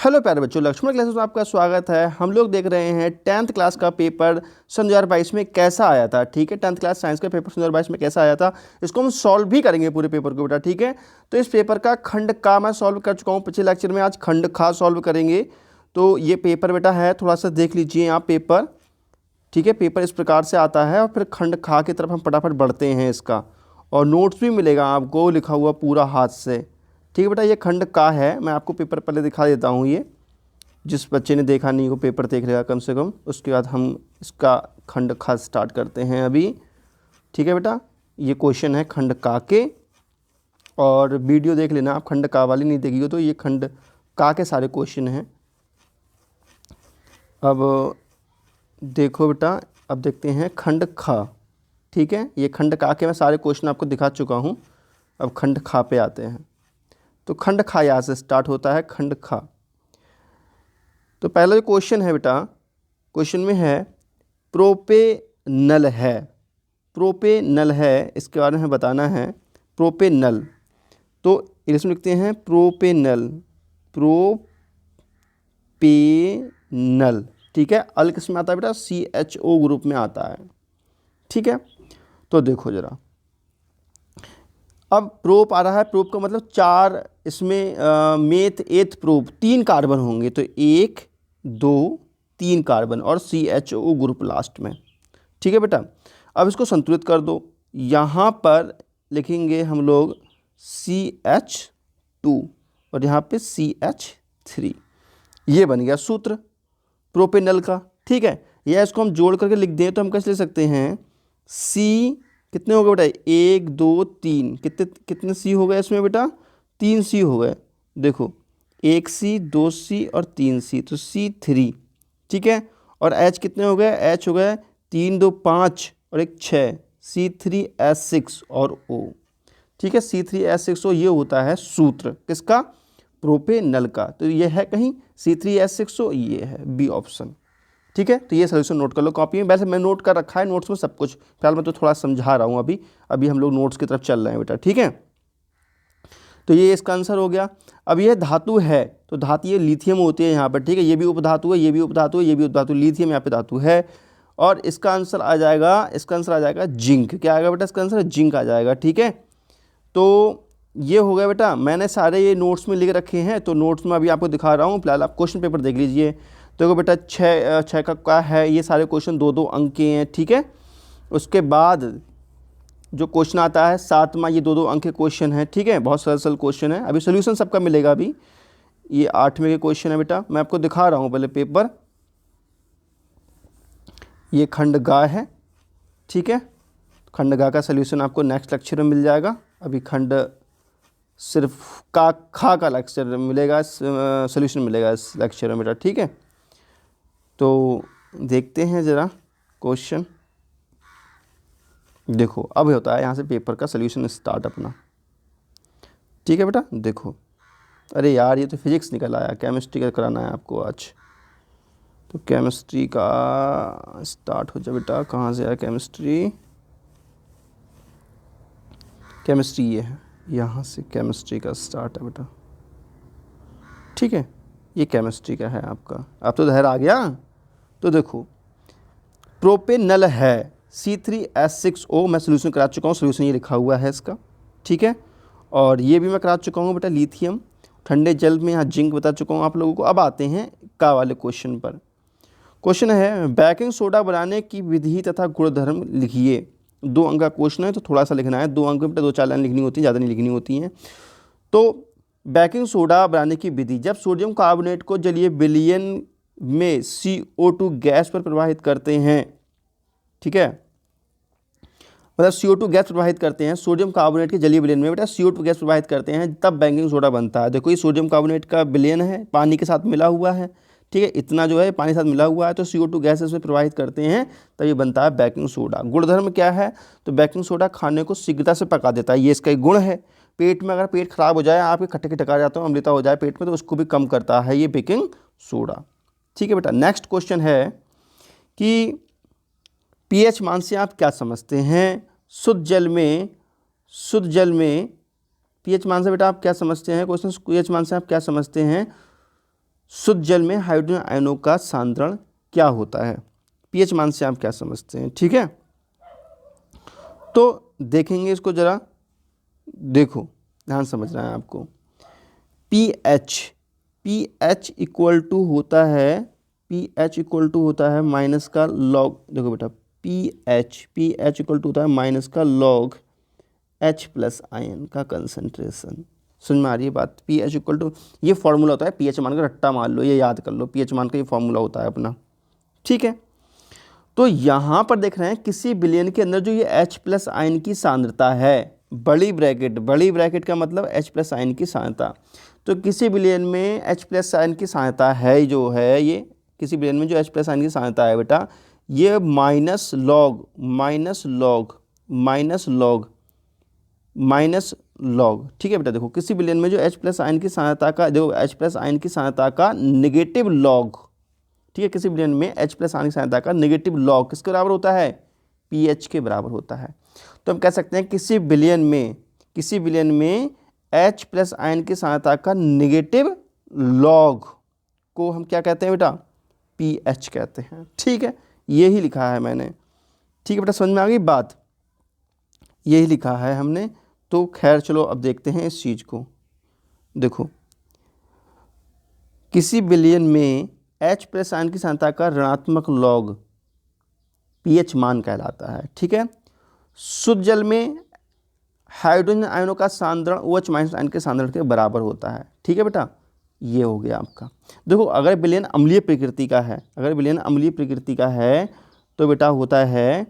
Hello प्यारे बच्चों, Lakshman classes में आपका स्वागत है। हम लोग देख रहे हैं 10th क्लास का पेपर सन 2022 में कैसा आया था। ठीक है, 10th क्लास साइंस का पेपर सन 2022 में कैसा आया था, इसको हम सॉल्व भी करेंगे पूरे पेपर को बेटा। ठीक है, तो इस पेपर का खंड का मैं सॉल्व कर चुका हूँ पिछले लेक्चर में, आज खंड खा सॉल्व करेंगे। तो ये पेपर बेटा है, थोड़ा सा देख लीजिए आप पेपर। ठीक है, पेपर इस प्रकार से आता है और फिर खंड खा की तरफ हम फटाफट बढ़ते हैं इसका, और नोट्स भी मिलेगा आपको लिखा हुआ पूरा हाथ से। ठीक है बेटा, ये खंड का है। मैं आपको पेपर पहले दिखा देता हूँ। ये जिस बच्चे ने देखा नहीं वो पेपर देख लेगा कम से कम, उसके बाद हम इसका खंड खा स्टार्ट करते हैं अभी। ठीक है बेटा, ये क्वेश्चन है खंड का के, और वीडियो देख लेना आप, खंड का वाली नहीं देखी हो तो ये खंड का के सारे क्वेश्चन हैं। अब देखो बेटा, अब देखते हैं खंड खा। ठीक है, ये खंड का के मैं सारे क्वेश्चन आपको दिखा चुका हूँ। अब खंड खा पे आते हैं। तो खंड खा यहाँ से स्टार्ट होता है, खंड खा। तो पहला जो क्वेश्चन है बेटा, क्वेश्चन में है प्रोपेनल है। प्रोपेनल है, इसके बारे में बताना है। प्रोपेनल, तो इसमें लिखते हैं प्रोपेनल, प्रोपेनल। ठीक है, अल किस में आता है बेटा, CHO ग्रुप में आता है। ठीक है, तो देखो जरा, अब प्रोप आ रहा है। प्रोप का मतलब चार, इसमें मेथ एथ प्रोप 3 कार्बन होंगे, तो 1 2 3 कार्बन और CHO ग्रुप लास्ट में। ठीक है बेटा, अब इसको संतुलित कर दो। यहाँ पर लिखेंगे हम लोग CH2 और यहाँ पे CH3। ये बन गया सूत्र प्रोपेनल का। ठीक है, या इसको हम जोड़ करके लिख दें तो हम कैसे ले सकते हैं, C कितने हो गए बेटा, 1 2 3, कितने C हो गए इसमें बेटा, 3 C हो गए। देखो 1 C 2 C और 3 C, तो C3। ठीक है, और H कितने हो गए, H हो गए 3 2 5 और 1 6, C3H6 और O। ठीक है, C3H6O, ये होता है सूत्र किसका, प्रोपेनल का। तो ये है कहीं C3H6O, ये है बी ऑप्शन। ठीक है, तो ये सोल्यूशन नोट कर लो कॉपी में। वैसे मैं नोट कर रखा है नोट्स में सब कुछ, फिलहाल मैं तो थोड़ा समझा रहा हूँ अभी हम लोग नोट्स की तरफ चल रहे हैं बेटा। ठीक है, तो ये इसका आंसर हो गया। अब ये धातु है, तो धातु ये लिथियम होती है यहाँ पर। ठीक है, ये भी उपधातु है, ये भी उपधातु है, ये भी उपधातु, लिथियम यहाँ पे धातु है। और इसका आंसर आ जाएगा जिंक। क्या आएगा बेटा इसका आंसर, जिंक आ जाएगा। ठीक है, तो ये हो गया बेटा। मैंने सारे ये नोट्स में लिख रखे हैं, तो नोट्स में अभी आपको दिखा रहा हूँ। फिलहाल आप क्वेश्चन पेपर देख लीजिए। देखो बेटा, छः का है, ये सारे क्वेश्चन 2 अंक के हैं। ठीक है, उसके बाद जो क्वेश्चन आता है 7वां, ये 2 अंक के क्वेश्चन है। ठीक है, बहुत सरल क्वेश्चन है। अभी सोल्यूशन सबका मिलेगा अभी। ये 8वें के क्वेश्चन है बेटा, मैं आपको दिखा रहा हूँ पहले पेपर। ये खंड गा है। ठीक है, खंड गा का सोल्यूशन आपको नेक्स्ट लेक्चर में मिल जाएगा। अभी खंड सिर्फ का खा का लेक्चर मिलेगा, सोल्यूशन मिलेगा इस लेक्चर में बेटा। ठीक है, तो देखते हैं ज़रा क्वेश्चन। देखो अब होता है यहाँ से पेपर का सोल्यूशन स्टार्ट अपना। ठीक है बेटा, देखो, अरे यार ये तो फिजिक्स निकल आया, केमिस्ट्री का कराना है आपको आज। तो केमिस्ट्री का स्टार्ट हो जाए बेटा। कहाँ से आया केमिस्ट्री, केमिस्ट्री ये है, यहाँ से केमिस्ट्री का स्टार्ट है बेटा। ठीक है, ये केमिस्ट्री का है आपका। अब तो धैर्य आ गया। तो देखो, प्रोपेनल है C3H6O, मैं सोल्यूशन करा चुका हूँ, सोल्यूशन ये लिखा हुआ है इसका। ठीक है, और ये भी मैं करा चुका हूँ बेटा, लिथियम ठंडे जल में, यहाँ जिंक बता चुका हूँ आप लोगों को। अब आते हैं का वाले क्वेश्चन पर। क्वेश्चन है बेकिंग सोडा बनाने की विधि तथा गुणधर्म लिखिए। 2 अंक का क्वेश्चन है, तो थोड़ा सा लिखना है। 2 अंक में बेटा 2-4 लाइन लिखनी होती है, ज़्यादा नहीं लिखनी होती हैं। तो बेकिंग सोडा बनाने की विधि, जब सोडियम कार्बोनेट को जलीय विलयन में CO2 गैस पर प्रवाहित करते हैं। ठीक है, मतलब CO2 गैस प्रवाहित करते हैं, सोडियम कार्बोनेट के जलीय विलयन में बेटा CO2 गैस प्रवाहित करते हैं, तब बेकिंग सोडा बनता है। देखो ये सोडियम कार्बोनेट का विलयन है, पानी के साथ मिला हुआ है। ठीक है, इतना जो है पानी के साथ मिला हुआ है, तो CO2 गैस इसमें प्रवाहित करते हैं, तब ये बनता है बेकिंग सोडा। गुणधर्म क्या है, तो बेकिंग सोडा खाने को शीघ्रता से पका देता है, ये इसका एक गुण है। पेट में अगर पेट खराब हो जाए, आपके खट्टे खट्टे जाते हो, अम्लता हो जाए पेट में, तो उसको भी कम करता है ये बेकिंग सोडा। ठीक है बेटा, नेक्स्ट क्वेश्चन है कि pH मान से आप क्या समझते हैं। शुद्ध जल में pH मान से बेटा आप क्या समझते हैं, क्वेश्चन pH मान से आप क्या समझते हैं। शुद्ध जल में हाइड्रोजन आयनों का सांद्रण क्या होता है? पीएच मान से आप क्या समझते हैं? ठीक है, तो देखेंगे इसको जरा, देखो ध्यान समझना है आपको। पीएच इक्वल टू होता है माइनस का लॉग, देखो बेटा पीएच इक्वल टू होता है माइनस का लॉग H प्लस आयन का कंसंट्रेशन। समझ में आ रही है बात? पीएच इक्वल टू, ये फॉर्मूला होता है, पीएच मान का रट्टा मान लो, ये याद कर लो, पीएच मान का ये फॉर्मूला होता है अपना। ठीक है, तो यहाँ पर देख रहे हैं किसी विलयन के अंदर जो ये H प्लस आयन की सांद्रता है, बड़ी ब्रैकेट का मतलब H प्लस आयन की सांद्रता, तो किसी विलयन में H प्लस आयन की सांद्रता है जो है, ये किसी विलयन में जो H प्लस आयन की सांद्रता है बेटा, ये माइनस लॉग, ठीक है बेटा। देखो किसी विलयन में जो H प्लस आयन की सांद्रता का, देखो H प्लस आयन की सांद्रता का नेगेटिव लॉग, ठीक है, किसी विलयन में H प्लस आयन की सांद्रता का नेगेटिव लॉग किसके बराबर होता है? पीएच के बराबर होता है। तो हम कह सकते हैं किसी विलयन में H प्लस आयन की सांद्रता का नेगेटिव लॉग को हम क्या कहते हैं बेटा? पीएच कहते हैं। ठीक है, यही लिखा है मैंने। ठीक है बेटा, समझ में आ गई बात? यही लिखा है हमने। तो खैर चलो अब देखते हैं इस चीज़ को। देखो किसी विलयन में H प्लस आयन की सांद्रता का ऋणात्मक लॉग पीएच मान कहलाता है। ठीक है, शुद्ध जल में हाइड्रोजन आयनों का सांद्रण OH माइनस आयन के सांद्रण के बराबर होता है। ठीक है बेटा, ये हो गया आपका। देखो अगर विलयन अम्लीय प्रकृति का है, तो बेटा होता है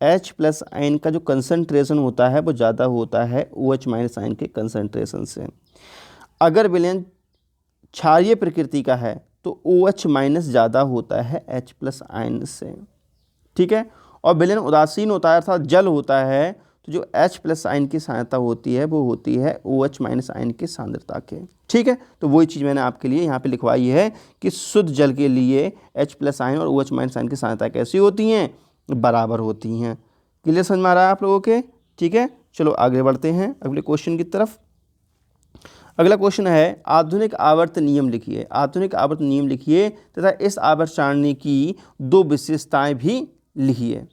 H प्लस आयन का जो कंसंट्रेशन होता है वो ज़्यादा होता है OH माइनस आयन के कंसंट्रेशन से। अगर विलयन क्षारीय प्रकृति का है तो OH माइनस ज़्यादा होता है H प्लस आयन से। ठीक है, और विलयन उदासीन होता है अर्थात जल होता है, तो जो H प्लस आयन की सांद्रता होती है वो होती है OH माइनस आयन की सांद्रता के। ठीक है, तो वही चीज़ मैंने आपके लिए यहाँ पे लिखवाई है कि शुद्ध जल के लिए H प्लस आयन और OH माइनस आयन की सांद्रता कैसी होती हैं? बराबर होती हैं। क्लियर समझ में आ रहा है आप लोगों के? ठीक है, चलो आगे बढ़ते हैं अगले क्वेश्चन की तरफ। अगला क्वेश्चन है आधुनिक आवर्त नियम लिखिए तथा इस आवर्त सारणी की दो विशेषताएं भी लिखिए।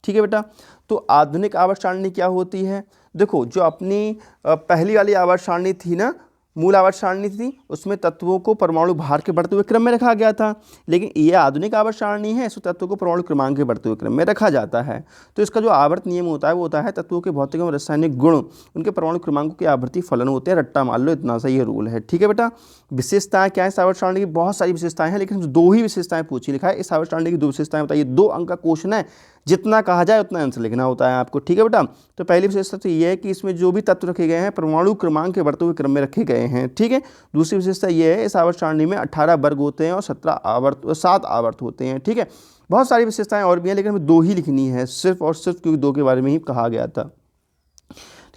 ठीक है बेटा, तो आधुनिक आवर्त सारणी क्या होती है? देखो जो अपनी पहली वाली आवर्त सारणी थी ना, मूल आवर्त सारणी थी, उसमें तत्वों को परमाणु भार के बढ़ते हुए क्रम में रखा गया था। लेकिन ये आधुनिक आवर्त सारणी है, इसमें तत्वों को परमाणु क्रमांक के बढ़ते हुए क्रम में रखा जाता है। तो इसका जो आवर्त नियम होता है वो होता है तत्वों के भौतिक एवं रासायनिक गुण उनके परमाणु क्रमांकों के आवर्ती फलन होते हैं। रट्टा मान लो, इतना सा ये रूल है। ठीक है बेटा, विशेषताएं क्या है इस आवर्त सारणी की? बहुत सारी विशेषताएं हैं, लेकिन दो ही विशेषताएं पूछी लिखा है। इस आवर्त सारणी की दो विशेषताएं बताइए। 2 अंक का क्वेश्चन है, जितना कहा जाए उतना आंसर लिखना होता है आपको। ठीक है बेटा, तो पहली विशेषता तो ये है कि इसमें जो भी तत्व रखे गए हैं परमाणु क्रमांक के बढ़ते हुए क्रम में रखे गए हैं। ठीक है, दूसरी विशेषता ये है इस आवर्त सारणी में 18 वर्ग होते हैं और 7 आवर्त होते हैं। ठीक है, बहुत सारी विशेषताएं और भी हैं, लेकिन हमें 2 ही लिखनी है सिर्फ और सिर्फ, क्योंकि 2 के बारे में ही कहा गया था।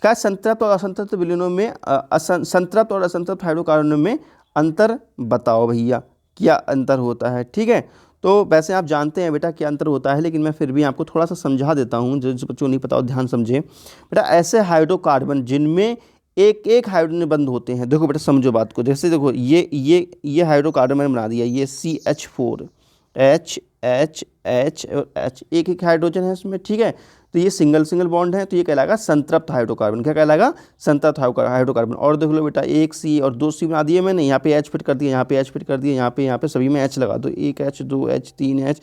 क्या संतृप्त और असंतृप्त विलयनों में संतृप्त और असंतृप्त हाइड्रोकार्बनों में अंतर बताओ भैया, क्या अंतर होता है? ठीक है, तो वैसे आप जानते हैं बेटा क्या अंतर होता है, लेकिन मैं फिर भी आपको थोड़ा सा समझा देता हूँ, जो बच्चों को नहीं पता हो ध्यान समझे। बेटा ऐसे हाइड्रोकार्बन जिनमें एक एक हाइड्रोजन बंद होते हैं, देखो बेटा समझो बात को, जैसे देखो ये हाइड्रोकार्बन मैंने बना दिया, ये CH4 H H H और H, एक एक हाइड्रोजन है इसमें। ठीक है, तो ये सिंगल बॉन्ड है, तो ये कहलाएगा संतृप्त हाइड्रोकार्बन। क्या कहलाएगा? संतृप्त हाइड्रोकार्बन। और देख लो बेटा, एक C और 2 C बना दिए मैंने, यहाँ पे H फिट कर दिया, यहाँ पे H फिट कर दिया, यहाँ पे सभी में H लगा दो, 1 H 2 H 3 H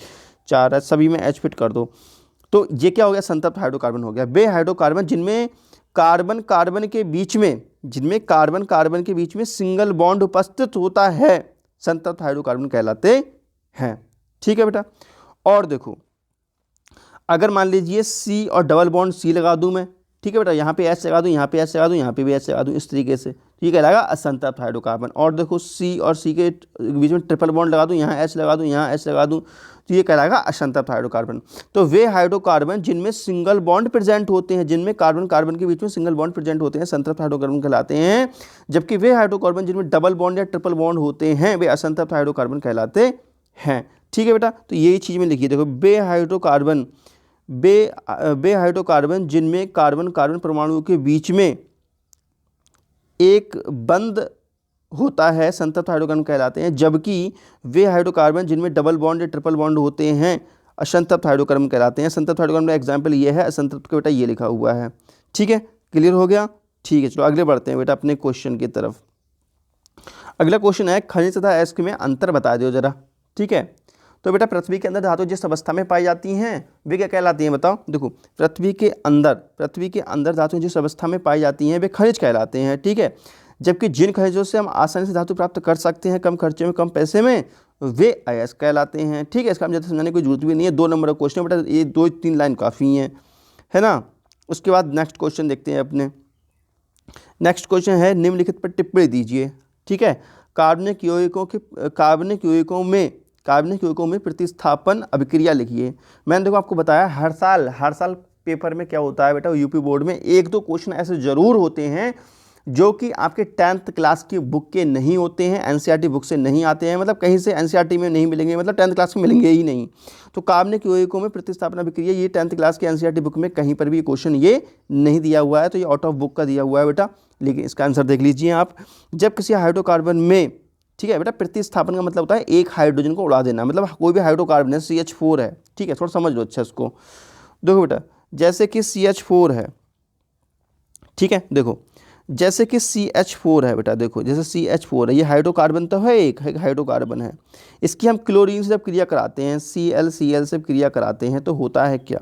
4 H, सभी में H फिट कर दो। तो ये क्या हो गया? संतृप्त हाइड्रोकार्बन हो गया। वे हाइड्रोकार्बन जिनमें कार्बन कार्बन के बीच में सिंगल बॉन्ड उपस्थित होता है संतृप्त हाइड्रोकार्बन कहलाते हैं। ठीक है बेटा, और देखो अगर मान लीजिए C और डबल बॉन्ड C लगा दूं मैं, ठीक है बेटा, यहाँ पे H लगा दूं, यहाँ पे H लगा दूं, यहाँ पे भी H लगा दूं, इस तरीके से, ठीक है, लगा असंतृप्त हाइड्रोकार्बन। और देखो C और C के बीच में ट्रिपल बॉन्ड लगा दूं, यहाँ H लगा दूं, यहाँ H लगा दूं, तो ये कहलाएगा असंतृप्त हाइड्रोकार्बन। तो वे हाइड्रोकार्बन जिनमें सिंगल बॉन्ड प्रेजेंट होते हैं, जिनमें कार्बन कार्बन के बीच में सिंगल बॉन्ड प्रेजेंट होते हैं, संतृप्त हाइड्रोकार्बन कहलाते हैं। जबकि वे हाइड्रोकार्बन जिनमें डबल बॉन्ड या ट्रिपल बॉन्ड होते हैं, वे असंतृप्त हाइड्रोकार्बन कहलाते हैं। ठीक है बेटा, तो यही चीज़ में लिखिए। देखो बे हाइड्रोकार्बन जिनमें कार्बन कार्बन परमाणुओं के बीच में एक बंद होता है संतृप्त हाइड्रोकार्बन कहलाते हैं, जबकि वे हाइड्रोकार्बन जिनमें डबल बॉन्ड या ट्रिपल बॉन्ड होते हैं असंतृप्त हाइड्रोकार्बन कहलाते हैं। संतृप्त हाइड्रोकार्बन का एग्जाम्पल ये है, असंतृप्त का बेटा ये लिखा हुआ है। ठीक है, क्लियर हो गया? ठीक है, चलो आगे बढ़ते हैं बेटा अपने क्वेश्चन की तरफ। अगला क्वेश्चन है खनिज तथा अयस्क में अंतर बता दो जरा। ठीक है, तो बेटा पृथ्वी के अंदर धातु जिस अवस्था में पाई जाती हैं वे क्या कहलाती हैं बताओ। देखो, पृथ्वी के अंदर धातु जिस अवस्था में पाई जाती हैं वे खनिज कहलाते हैं। ठीक है, जबकि जिन खनिजों से हम आसानी से धातु प्राप्त कर सकते हैं कम खर्चे में कम पैसे में, वे अयस्क कहलाते हैं। ठीक है, इसका हम ज़्यादा समझाने की जरूरत भी नहीं है, 2 नंबर का क्वेश्चन बेटा, ये 2-3 लाइन काफ़ी हैं, है ना। उसके बाद नेक्स्ट क्वेश्चन देखते हैं अपने। नेक्स्ट क्वेश्चन है निम्नलिखित पर टिप्पणी दीजिए। ठीक है, कार्बनिक यौगिकों में प्रतिस्थापन अभिक्रिया लिखिए। मैंने देखो आपको बताया हर साल पेपर में क्या होता है बेटा, यूपी बोर्ड में 1-2 क्वेश्चन ऐसे ज़रूर होते हैं जो कि आपके 10th क्लास की बुक के नहीं होते हैं, एनसीईआरटी बुक से नहीं आते हैं, मतलब कहीं से एनसीईआरटी में नहीं मिलेंगे, मतलब 10th क्लास में मिलेंगे ही नहीं। तो कार्बनिक यौगिकों में प्रतिस्थापन अभिक्रिया ये 10th क्लास के एनसीईआरटी बुक में कहीं पर भी क्वेश्चन ये नहीं दिया हुआ है, तो ये आउट ऑफ बुक का दिया हुआ है बेटा। लेकिन इसका आंसर देख लीजिए आप। जब किसी हाइड्रोकार्बन में, ठीक है बेटा, प्रतिस्थापन का मतलब होता है एक हाइड्रोजन को उड़ा देना, मतलब कोई भी हाइड्रोकार्बन है CH4 है, ठीक है, थोड़ा समझ लो अच्छा इसको। देखो बेटा, जैसे कि CH4 है, ठीक है, देखो जैसे कि CH4 है बेटा, देखो जैसे CH4 है, ये हाइड्रोकार्बन तो है, एक हाइड्रोकार्बन है, इसकी हम क्लोरीन से जब क्रिया कराते हैं, Cl से क्रिया कराते हैं, तो होता है क्या,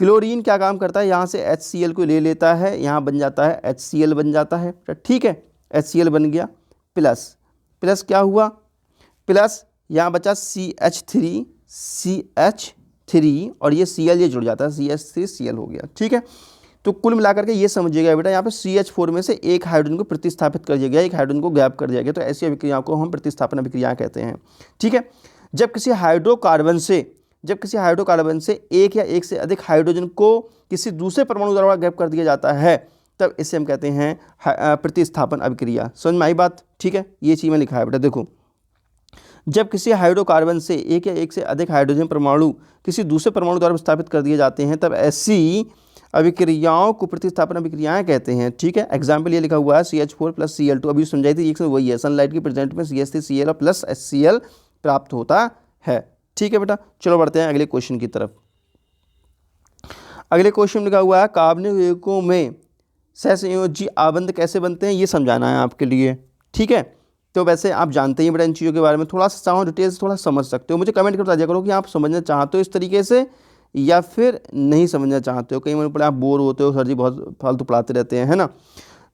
क्लोरीन क्या काम करता है, यहाँ से HCl को ले लेता है, यहाँ बन जाता है HCl बन जाता है, ठीक है, HCl बन गया, प्लस क्या हुआ, प्लस यहाँ बचा CH3 और ये Cl ये जुड़ जाता है, CH3Cl हो गया। ठीक है, तो कुल मिलाकर के ये समझिएगा बेटा, यहाँ पे CH4 में से एक हाइड्रोजन को प्रतिस्थापित कर दिया गया, एक हाइड्रोजन को गैप कर दिया गया, तो ऐसी अभिक्रियाओं को हम प्रतिस्थापन अभिक्रियाएं कहते हैं। ठीक है, जब किसी हाइड्रोकार्बन से एक या एक से अधिक हाइड्रोजन को किसी दूसरे परमाणु द्वारा गैप कर दिया जाता है, तब इसे हम कहते हैं प्रतिस्थापन अभिक्रिया। समझ में आई बात? ठीक है, ये चीज़ में लिखा है बेटा, देखो जब किसी हाइड्रोकार्बन से एक या एक से अधिक हाइड्रोजन परमाणु किसी दूसरे परमाणु द्वारा विस्थापित कर दिए जाते हैं, तब ऐसी अभिक्रियाओं को प्रतिस्थापन अभिक्रियाएं कहते हैं। ठीक है, एग्जाम्पल ये लिखा हुआ है CH4 + Cl2, अभी समझाई थी, एक से वही है, सनलाइट की प्रेजेंट में CH3Cl प्लस HCl प्राप्त होता है। ठीक है बेटा, चलो बढ़ते हैं अगले क्वेश्चन की तरफ। अगले क्वेश्चन में लिखा हुआ है कार्बनिक यौगिकों में सहसंयोजी आबंध कैसे बनते हैं, ये समझाना है आपके लिए। ठीक है, तो वैसे आप जानते ही बेटा इन चीज़ों के बारे में, थोड़ा सा चाहो डिटेल से थोड़ा समझ सकते हो, मुझे कमेंट कर बता दिया करो कि आप समझना चाहते हो इस तरीके से या फिर नहीं समझना चाहते हो। कहीं मैंने पढ़ा आप बोर होते हो, सर जी बहुत फालतू पढ़ाते रहते हैं, है ना।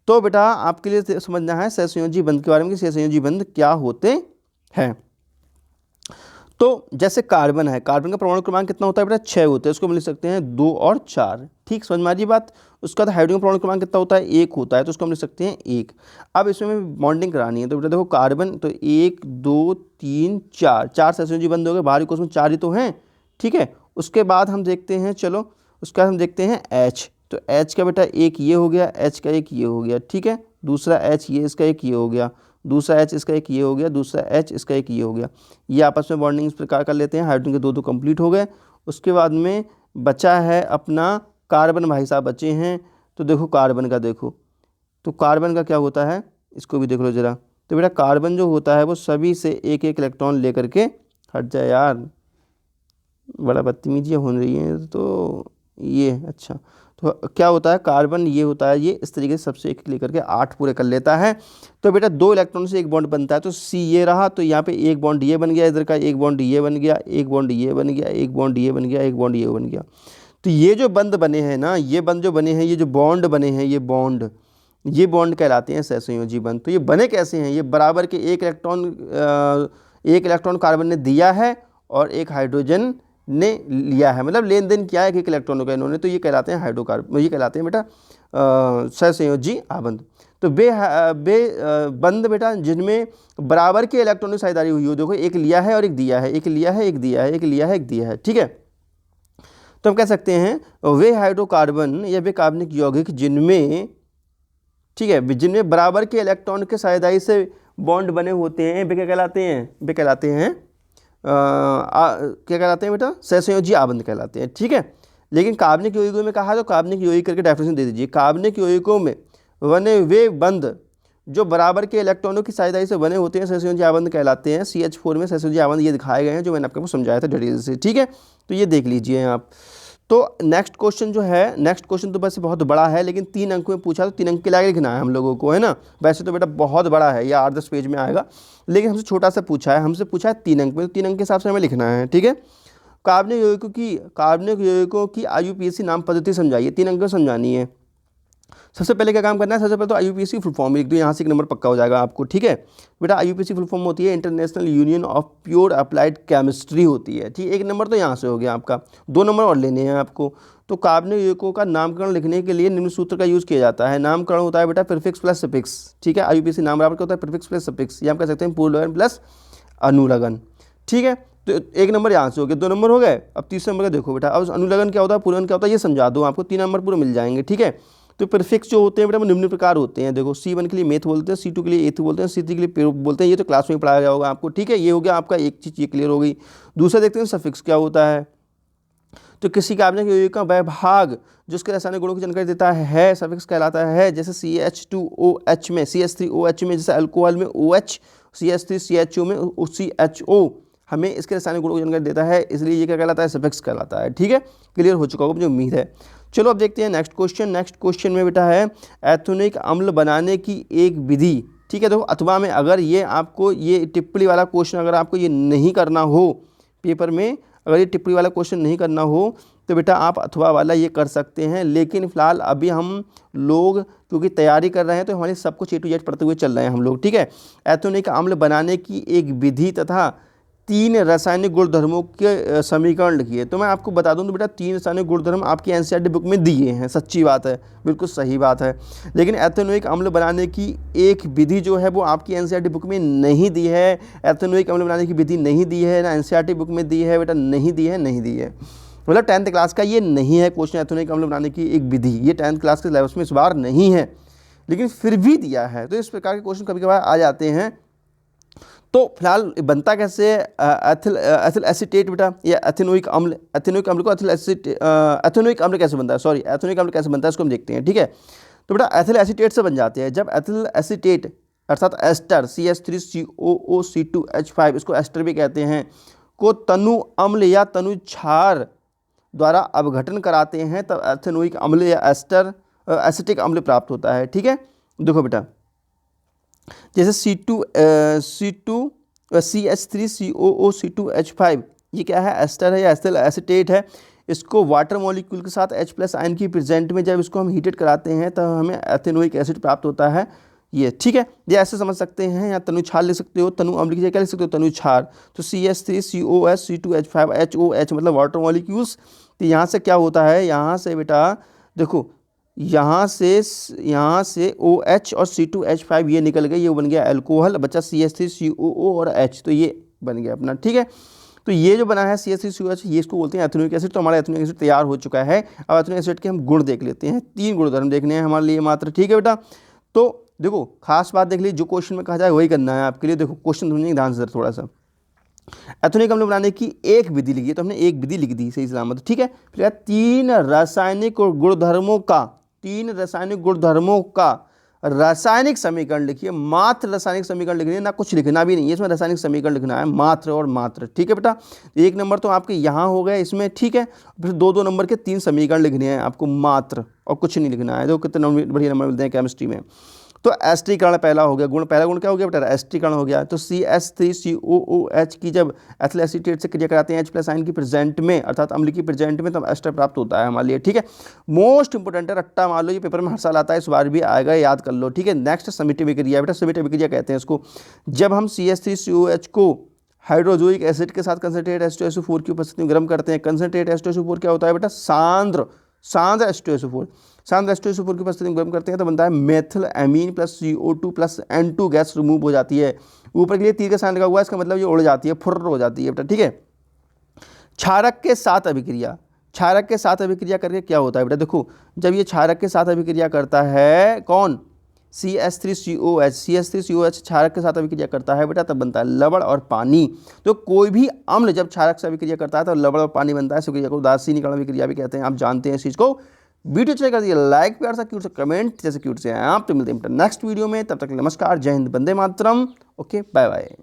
तो बेटा आपके लिए समझना है सहसंयोजी बंध के बारे में कि सहसंयोजी बंध क्या होते हैं। तो जैसे कार्बन है, कार्बन का परमाणु क्रमांक कितना होता है बेटा, 6 होते हैं, उसको हम लिख सकते हैं 2 और 4। ठीक, समझ में आ रही बात। उसका तो हाइड्रोजन परमाणु क्रमांक कितना होता है, 1 होता है, तो उसको हम लिख सकते हैं 1। अब इसमें बॉन्डिंग करानी है, तो बेटा देखो कार्बन तो 1 2 3 4 सहसंयोजी बंध हो गए, बाहरी कोश में 4 ही तो हैं। ठीक है, उसके बाद हम देखते हैं, चलो उसका हम देखते हैं H, तो H का बेटा एक ये हो गया, H का एक ये हो गया, ठीक है, दूसरा H ये इसका एक ये हो गया, दूसरा H इसका एक ये हो गया, दूसरा H इसका एक ये हो गया। ये आपस में बॉन्डिंग इस प्रकार कर लेते हैं, हाइड्रोजन के 2 कंप्लीट हो गए। उसके बाद में बचा है अपना कार्बन, भाई साहब बचे हैं, तो देखो कार्बन का, देखो तो कार्बन का क्या होता है, इसको भी देख लो जरा। तो बेटा कार्बन जो होता है वो सभी से एक इलेक्ट्रॉन लेकर के, हट जाए यार बड़ा बदतमीजियाँ हो रही हैं, तो ये अच्छा, तो क्या होता है कार्बन ये होता है, ये इस तरीके से सबसे एक लेकर के 8 पूरे कर लेता है। तो बेटा 2 इलेक्ट्रॉन से एक बॉन्ड बनता है, तो C ये रहा, तो यहाँ पे एक बॉन्ड ये बन गया, इधर का एक बॉन्ड ये बन गया, एक बॉन्ड ये बन गया, एक बॉन्ड ये बन गया, एक बॉन्ड ये बन गया। तो ये जो बंध बने हैं ना, ये बंध जो बने हैं, ये जो बॉन्ड बने हैं, ये बॉन्ड कहलाते हैं सहसंयोजी बंध। तो ये बने कैसे हैं, ये बराबर के एक इलेक्ट्रॉन कार्बन ने दिया है और एक हाइड्रोजन ने लिया है, मतलब लेन देन किया है एक इलेक्ट्रॉनों का इन्होंने, तो ये कहलाते हैं हाइड्रोकार्बन, ये कहलाते हैं बेटा सहसंयोजी आबंध। तो बे बंध बेटा जिनमें बराबर के इलेक्ट्रॉनों की साझेदारी हुई हो, देखो एक लिया है और एक दिया है, एक लिया है एक दिया है, एक लिया है एक दिया है। ठीक है, तो हम कह सकते हैं वे हाइड्रोकार्बन या वे कार्बनिक यौगिक जिनमें, ठीक है, जिनमें बराबर के इलेक्ट्रॉन के साझेदारी से बॉन्ड बने होते हैं, वे क्या कहलाते हैं, वे कहलाते हैं क्या कहलाते हैं बेटा, सहसंयोजी आबंध कहलाते हैं। ठीक है, लेकिन कार्बनिक यौगिकों में कहा तो कार्बनिक यौगिक करके डेफिनेशन दे दीजिए। कार्बनिक यौगिकों में बने वे बंध जो बराबर के इलेक्ट्रॉनों की साझेदारी से बने होते हैं सहसंयोजी आबंध कहलाते हैं। CH4 में सहसंयोजी आबंध ये दिखाए गए हैं जो मैंने आपको समझाया था डिटेल से, ठीक है। तो ये देख लीजिए आप। तो नेक्स्ट क्वेश्चन जो है, नेक्स्ट क्वेश्चन तो वैसे बहुत बड़ा है, लेकिन 3 अंक में पूछा तो 3 अंक के लायक लिखना है हम लोगों को, है ना। वैसे तो बेटा बहुत बड़ा है, या 8-10 पेज में आएगा, लेकिन हमसे छोटा सा पूछा है, हमसे पूछा है 3 अंक में, तो 3 अंक के हिसाब से हमें लिखना है, ठीक है। कार्बनिक यौगिकों की IUPAC नाम पद्धति समझाइए, 3 अंक में समझानी है। सबसे पहले क्या काम करना है, सबसे पहले तो IUPAC फुल फॉर्म लिख दो, यहाँ से 1 नंबर पक्का हो जाएगा आपको, ठीक है। बेटा IUPAC फुल फॉर्म होती है international union of pure applied chemistry होती है, ठीक। 1 नंबर तो यहाँ से हो गया आपका, 2 नंबर और लेने हैं आपको। तो कार्बनिक यौगिकों का नामकरण लिखने के लिए निम्न सूत्र का यूज किया जाता है। नामकरण होता है बेटा प्रीफिक्स प्लस सफिक्स, ठीक है। IUPAC नाम बराबर क्या होता है, प्रीफिक्स प्लस सफिक्स, या हम कह सकते हैं पूर्वलग्न प्लस अनुलग्न, ठीक है। तो 1 नंबर यहाँ से हो गया, 2 नंबर हो गए। अब तीसरे नंबर का देखो बेटा, अब अनुलग्न क्या होता है, पूर्वलग्न क्या होता है, ये समझा दो आपको, 3 नंबर पूरे मिल जाएंगे, ठीक है। तो प्रीफिक्स जो होते हैं बेटा वो निम्न प्रकार होते हैं, देखो C1 के लिए मेथ बोलते हैं, C2 के लिए एथ बोलते हैं, C3 के लिए पेरो बोलते हैं, ये तो क्लास में पढ़ाया गया होगा आपको, ठीक है। ये हो गया आपका एक चीज़, ये क्लियर हो गई। दूसरा देखते हैं सफिक्स क्या होता है। तो किसी कार्बनिक यौगिक का वह भाग जो उसके रासायनिक गुणों की जानकारी देता है सफिक्स कहलाता है। जैसे CH2OH में, CH3OH में, जैसे अल्कोहल में OH, CH3CHO में CHO, हमें इसके रासायनिक गुणों की जानकारी देता है, इसलिए ये क्या कहलाता है, सफिक्स कहलाता है, ठीक है। क्लियर हो चुका होगा मुझे उम्मीद है। चलो अब देखते हैं नेक्स्ट क्वेश्चन। नेक्स्ट क्वेश्चन में बेटा है एथेनोइक अम्ल बनाने की एक विधि, ठीक है। देखो अथवा में अगर ये आपको ये टिप्पणी वाला क्वेश्चन अगर आपको ये नहीं करना हो पेपर में, अगर ये टिप्पणी वाला क्वेश्चन नहीं करना हो तो बेटा आप अथवा वाला ये कर सकते हैं, लेकिन फिलहाल अभी हम लोग क्योंकि तैयारी कर रहे हैं तो हमारे सब कुछ A to Z पढ़ते हुए चल रहे हैं हम लोग, ठीक है। एथेनोइक अम्ल बनाने की एक विधि तथा 3 रासायनिक गुणधर्मों के समीकरण लिखिए। तो मैं आपको बता दूं तो बेटा 3 रासायनिक गुणधर्म आपकी NCERT बुक में दिए हैं, सच्ची बात है, बिल्कुल सही बात है। लेकिन एथेनोइक अम्ल बनाने की एक विधि जो है वो आपकी NCERT बुक में नहीं दी है। एथेनोइक अम्ल बनाने की विधि नहीं दी है, ना NCERT बुक में दी है बेटा, नहीं दी है, नहीं दी है। मतलब 10th क्लास का ये नहीं है क्वेश्चन, एथेनोइक अम्ल बनाने की एक विधि, ये 10th क्लास के सिलेबस में इस बार नहीं है, लेकिन फिर भी दिया है। तो इस प्रकार के क्वेश्चन कभी कभार आ जाते हैं। तो फिलहाल बनता कैसे एथिल एसीटेट बेटा, या एथेनोइक अम्ल, एथेनोइक अम्ल को एथेनोइक अम्ल कैसे बनता है, सॉरी एथेनोइक अम्ल कैसे बनता है इसको हम देखते हैं, ठीक है। तो बेटा एथिल एसीटेट से बन जाते हैं। जब एथिल एसीटेट अर्थात एस्टर CH3COO-C2H5, इसको एस्टर भी कहते हैं, को तनु अम्ल या तनु क्षार द्वारा अपघटन कराते हैं तब एथेनोइक अम्ल या एस्टर एसिटिक अम्ल प्राप्त होता है, ठीक है। देखो बेटा जैसे CH3COO-C2H5 ये क्या है, एस्टर है या एसिल एसीटेट है। इसको वाटर मॉलिक्यूल के साथ H+ आयन की प्रेजेंट में जब इसको हम हीटेड कराते हैं तब हमें एथेनोइक एसिड प्राप्त होता है, ये ठीक है। ये ऐसे समझ सकते हैं, या तनु क्षार लिख सकते हो, तनु अम्ल की जगह क्या लिख सकते हो, तनु क्षार। तो CH3COS-C2H5 HOH मतलब वाटर मॉलिक्यूल्स। तो यहाँ से क्या होता है, यहाँ से बेटा देखो यहाँ से OH और C2H5 ये निकल गए, ये बन गया अल्कोहल, बचा CH3COO और H, तो ये बन गया अपना, ठीक है। तो ये जो बना है CH3COH ये इसको बोलते हैं एथेनोइक एसिड। तो हमारा एथेनोइक एसिड तैयार हो चुका है। अब एथेनोइक एसिड के हम गुण देख लेते हैं, 3 गुणधर्म देखने हैं हमारे लिए मात्र, ठीक है बेटा। तो देखो खास बात देख लीजिए, जो क्वेश्चन में कहा जाए वही करना है आपके लिए। देखो क्वेश्चन समझिए ध्यान से थोड़ा सा। एथेनोइक अम्ल बनाने की एक विधि लिखी है, तो हमने एक विधि लिख दी सही सलामत, ठीक है। फिर 3 रासायनिक गुणधर्मों का, 3 रासायनिक गुणधर्मों का रासायनिक समीकरण लिखिए। मात्र रासायनिक समीकरण लिखना है, ना कुछ लिखना भी नहीं है इसमें, रासायनिक समीकरण लिखना है मात्र और मात्र, ठीक है बेटा। 1 नंबर तो आपके यहाँ हो गए इसमें, ठीक है। फिर 2-2 नंबर के 3 समीकरण लिखने हैं आपको मात्र, और कुछ नहीं लिखना है। देखो कितने बढ़िया नंबर मिलते हैं केमिस्ट्री में। तो एस्ट्रीकरण पहला हो गया गुण, पहला गुण क्या हो गया बेटा, एस्ट्रीकरण हो गया। तो CH3COOH की जब एथिल एसीटेट से क्रिया कराते हैं H+ आयन की प्रेजेंट में अर्थात अम्ल की प्रेजेंट में, तब एस्टर प्राप्त होता है हमारे लिए, ठीक है। मोस्ट इंपोर्टेंट है, रट्टा मान लो, ये पेपर में हर साल आता है, इस बार भी आएगा, याद कर लो, ठीक है। नेक्स्ट समिट अभिक्रिया बेटा, समिट अभिक्रिया कहते हैं इसको। जब हम CH3COH को हाइड्रोजोइक एसिड के साथ कंसनट्रेट H2SO4 की उपस्थिति में गर्म करते हैं। कंसनट्रेट H2SO4 क्या होता है बेटा, सांद्र H2SO4, सांद्र H2SO4 की उपस्थिति में गर्म करते हैं तो बनता है methyl amine plus CO2 plus N2 gas remove हो जाती है। ऊपर के लिए तीर का साइन लगा हुआ है, इसका मतलब ये उड़ जाती है, फुर्र हो जाती है बेटा, ठीक है। क्षारक के साथ अभिक्रिया, क्षारक के साथ अभिक्रिया करके क्या होता है बेटा, देखो जब ये क्षारक के साथ अभिक्रिया करता है कौन, CH3COH क्षारक के साथ अभिक्रिया करता है बेटा, तब बनता है लवण और पानी। तो कोई भी अम्ल जब क्षारक से अभिक्रिया करता है तो लवण और पानी बनता है, इस क्रिया को उदासीनीकरण अभिक्रिया भी कहते हैं, आप जानते हैं इस चीज़ को, वीडियो अच्छा कर दिया लाइक, प्यार सा क्यूट सा कमेंट जैसे क्यूट से आप। तो मिलते हैं नेक्स्ट वीडियो में, तब तक नमस्कार, जय हिंद, वंदे मातरम। Okay, bye bye.